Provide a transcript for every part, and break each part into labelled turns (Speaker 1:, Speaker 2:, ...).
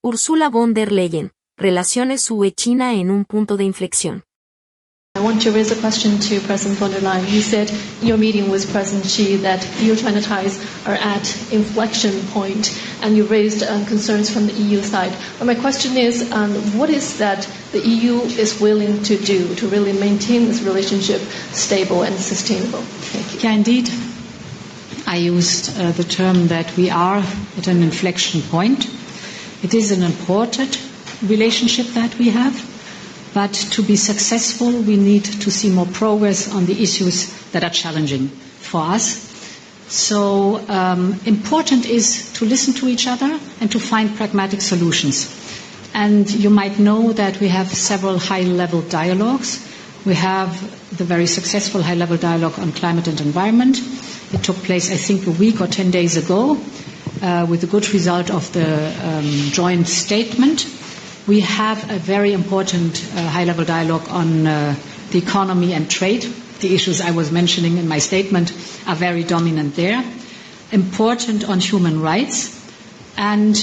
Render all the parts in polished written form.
Speaker 1: Ursula von der Leyen, Relaciones UE-China en un punto de inflexión.
Speaker 2: I want to raise a question to President von der Leyen. You said in your meeting with President Xi that EU-China ties are at inflection point, and you raised concerns from the EU side. But my question is, what is that the EU is willing to do to really maintain this relationship stable and sustainable? Thank you.
Speaker 3: Yeah, indeed. I used the term that we are at an inflection point. It is an important relationship that we have. But to be successful, we need to see more progress on the issues that are challenging for us. So important is to listen to each other and to find pragmatic solutions. And you might know that we have several high-level dialogues. We have the very successful high-level dialogue on climate and environment. It took place, I think, a week or 10 days ago with the good result of the joint statement. We have a very important high-level dialogue on the economy and trade. The issues I was mentioning in my statement are very dominant there. Important on human rights. And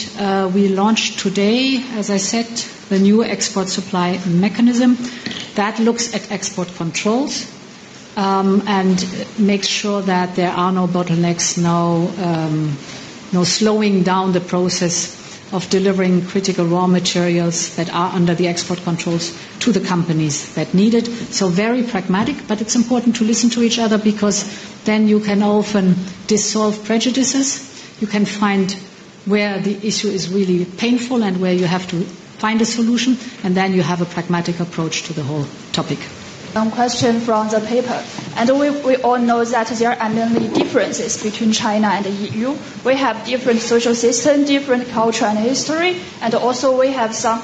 Speaker 3: we launched today, as I said, the new export supply mechanism that looks at export controls and makes sure that there are no bottlenecks, no slowing down the process of delivering critical raw materials that are under the export controls to the companies that need it. So very pragmatic, but it's important to listen to each other because then you can often dissolve prejudices. You can find where the issue is really painful and where you have to find a solution, and then you have a pragmatic approach to the whole topic.
Speaker 4: Question from the paper. And we all know that there are many differences between China and the EU. We have different social system, different culture and history, and also we have some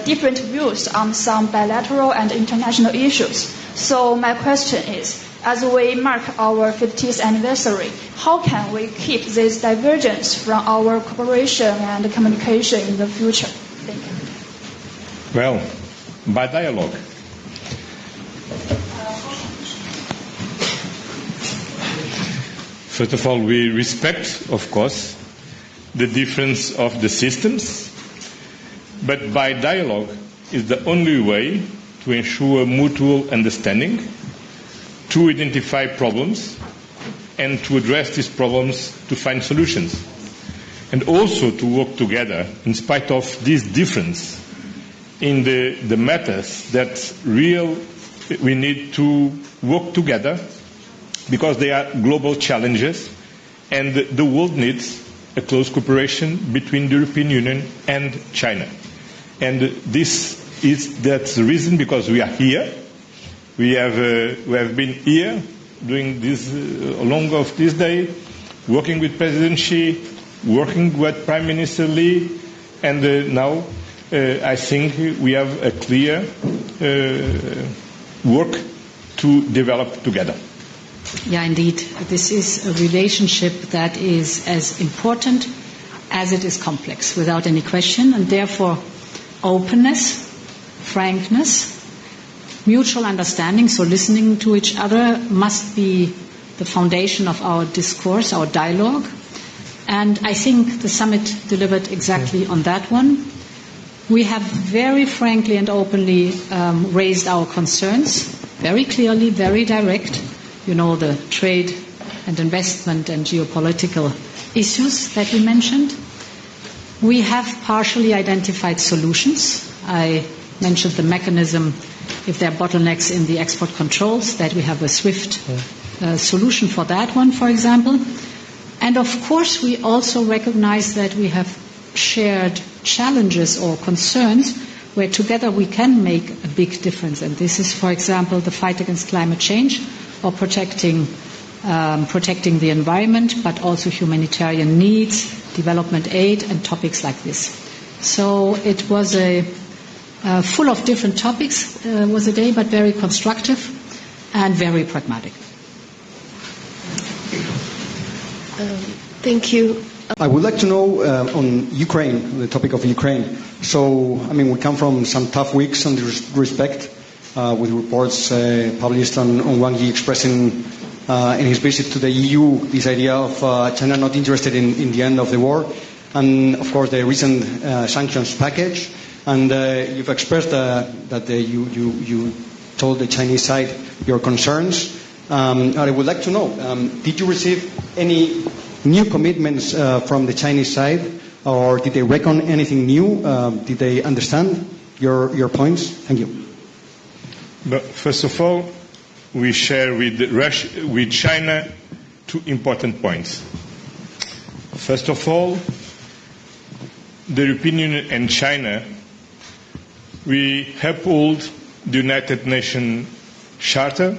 Speaker 4: different views on some bilateral and international issues. So my question is, as we mark our 50th anniversary, how can we keep this divergence from our cooperation and communication in the future? Thank you.
Speaker 5: Well, by dialogue. First of all, we respect, of course, the difference of the systems, but by dialogue is the only way to ensure mutual understanding, to identify problems, and to address these problems to find solutions, and also to work together in spite of this difference in the matters that we need to work together because they are global challenges and the world needs a close cooperation between the European Union and China. And that's the reason because we are here. We have been here doing this along of this day, working with President Xi, working with Prime Minister Li, and now I think we have a clear work to develop together.
Speaker 3: Yeah, indeed. This is a relationship that is as important as it is complex, without any question, and therefore openness, frankness, mutual understanding, so listening to each other must be the foundation of our discourse, our dialogue. And I think the summit delivered exactly on that one. We have very frankly and openly raised our concerns, very clearly, very direct. You know, the trade and investment and geopolitical issues that we mentioned. We have partially identified solutions. I mentioned the mechanism if there are bottlenecks in the export controls, that we have a swift solution for that one, for example. And of course, we also recognize that we have shared challenges or concerns where together we can make a big difference. And this is, for example, the fight against climate change or protecting the environment, but also humanitarian needs, development aid, and topics like this. So it was full of different topics, was a day, but very constructive and very pragmatic.
Speaker 2: Thank you.
Speaker 6: I would like to know on Ukraine, the topic of Ukraine. So, I mean, we come from some tough weeks in this respect, with reports published on Wang Yi expressing in his visit to the EU this idea of China not interested in the end of the war. and of course the recent sanctions package. And you've expressed that you told the Chinese side your concerns. I would like to know, did you receive any new commitments from the Chinese side, or did they reckon anything new? Did they understand your points? Thank you.
Speaker 5: But first of all, we share with China two important points. First of all, the European Union and China, we uphold the United Nations Charter,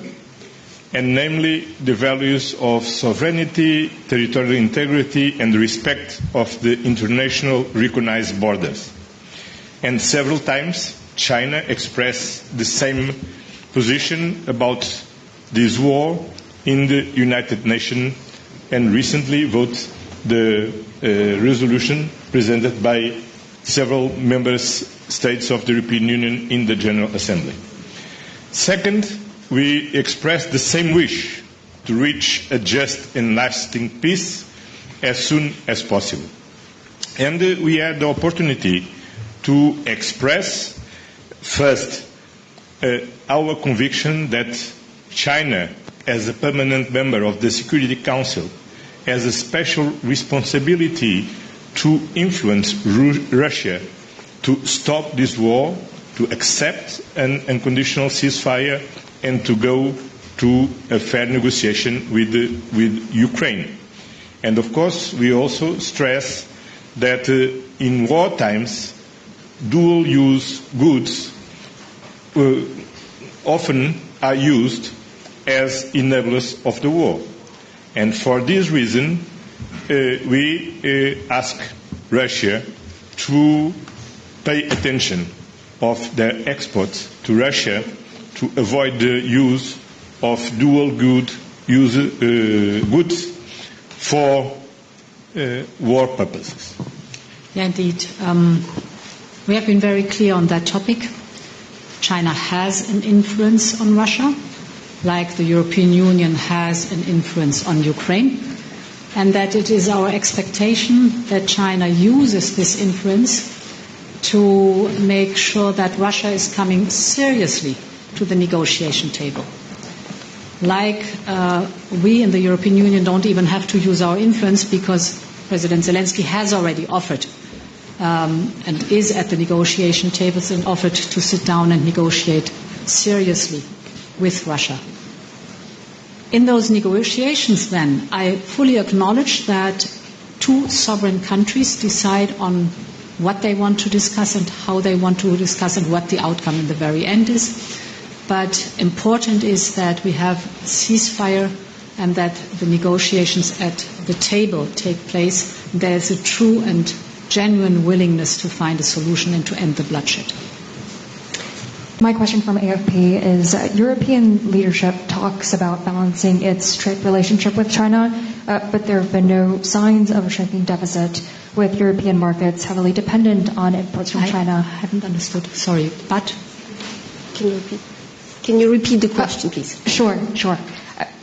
Speaker 5: and namely the values of sovereignty, territorial integrity, and respect of the international recognized borders. And several times China expressed the same position about this war in the United Nations, and recently voted the resolution presented by several member states of the European Union in the General Assembly. Second, we expressed the same wish to reach a just and lasting peace as soon as possible. And we had the opportunity to express first our conviction that China, as a permanent member of the Security Council, has a special responsibility to influence Russia to stop this war, to accept an unconditional ceasefire, and to go to a fair negotiation with Ukraine. And of course, we also stress that in war times, dual-use goods often are used as enablers of the war. And for this reason, we ask Russia to pay attention of their exports to Russia to avoid the use of dual goods for war purposes.
Speaker 3: Yeah, indeed. We have been very clear on that topic. China has an influence on Russia, like the European Union has an influence on Ukraine, and that it is our expectation that China uses this influence to make sure that Russia is coming seriously to the negotiation table. Like we in the European Union don't even have to use our influence because President Zelensky has already offered and is at the negotiation tables and offered to sit down and negotiate seriously with Russia. In those negotiations then, I fully acknowledge that two sovereign countries decide on what they want to discuss and how they want to discuss and what the outcome in the very end is. But important is that we have a ceasefire and that the negotiations at the table take place. There is a true and genuine willingness to find a solution and to end the bloodshed.
Speaker 7: My question from AFP is European leadership talks about balancing its trade relationship with China, but there have been no signs of a shrinking deficit with European markets heavily dependent on imports from China.
Speaker 3: I haven't understood. Sorry, but
Speaker 8: Can you repeat the question, please?
Speaker 7: Sure.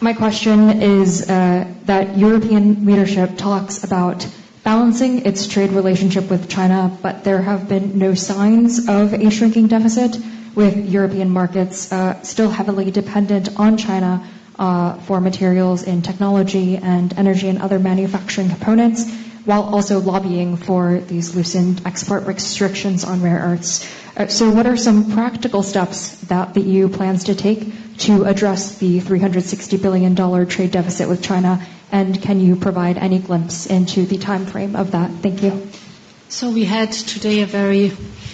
Speaker 7: My question is that European leadership talks about balancing its trade relationship with China, but there have been no signs of a shrinking deficit, with European markets still heavily dependent on China for materials in technology and energy and other manufacturing components, while also lobbying for these loosened export restrictions on rare earths. So what are some practical steps that the EU plans to take to address the $360 billion trade deficit with China, and can you provide any glimpse into the time frame of that? Thank you.
Speaker 3: So we had today a very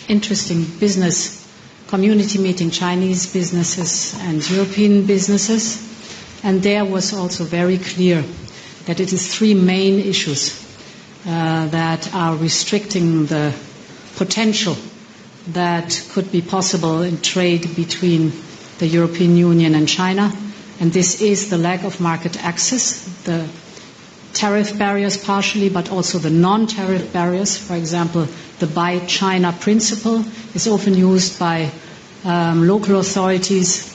Speaker 3: interesting business community meeting, Chinese businesses and European businesses, and there was also very clear that it is three main issues that are restricting the potential that could be possible in trade between the European Union and China, and this is the lack of market access, the tariff barriers partially, but also the non-tariff barriers. For example, the Buy China principle is often used by local authorities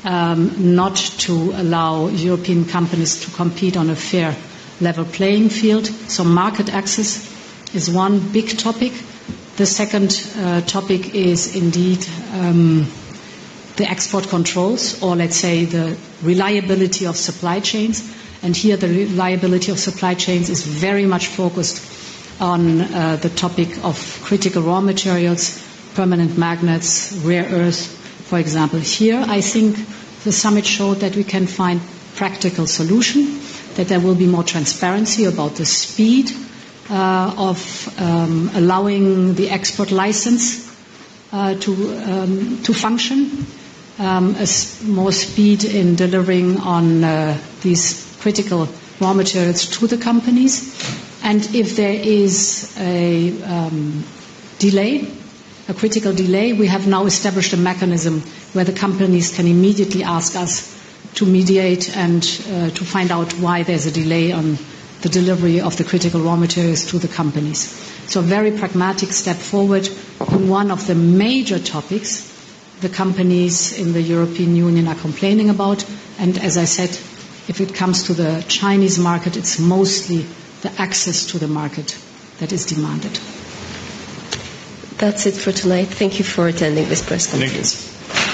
Speaker 3: not to allow European companies to compete on a fair level playing field. So market access is one big topic. The second topic is indeed the export controls, or let's say the reliability of supply chains. And here the reliability of supply chains is very much focused on the topic of critical raw materials, permanent magnets, rare earths, for example. Here I think the summit showed that we can find practical solution, that there will be more transparency about the speed of allowing the export license to function, more speed in delivering on these critical raw materials to the companies. And if there is a delay, a critical delay, we have now established a mechanism where the companies can immediately ask us to mediate and to find out why there's a delay on the delivery of the critical raw materials to the companies. So a very pragmatic step forward in one of the major topics the companies in the European Union are complaining about. And as I said, if it comes to the Chinese market, it's mostly the access to the market that is demanded.
Speaker 8: That's it for tonight. Thank you for attending this press conference.
Speaker 5: Thank you.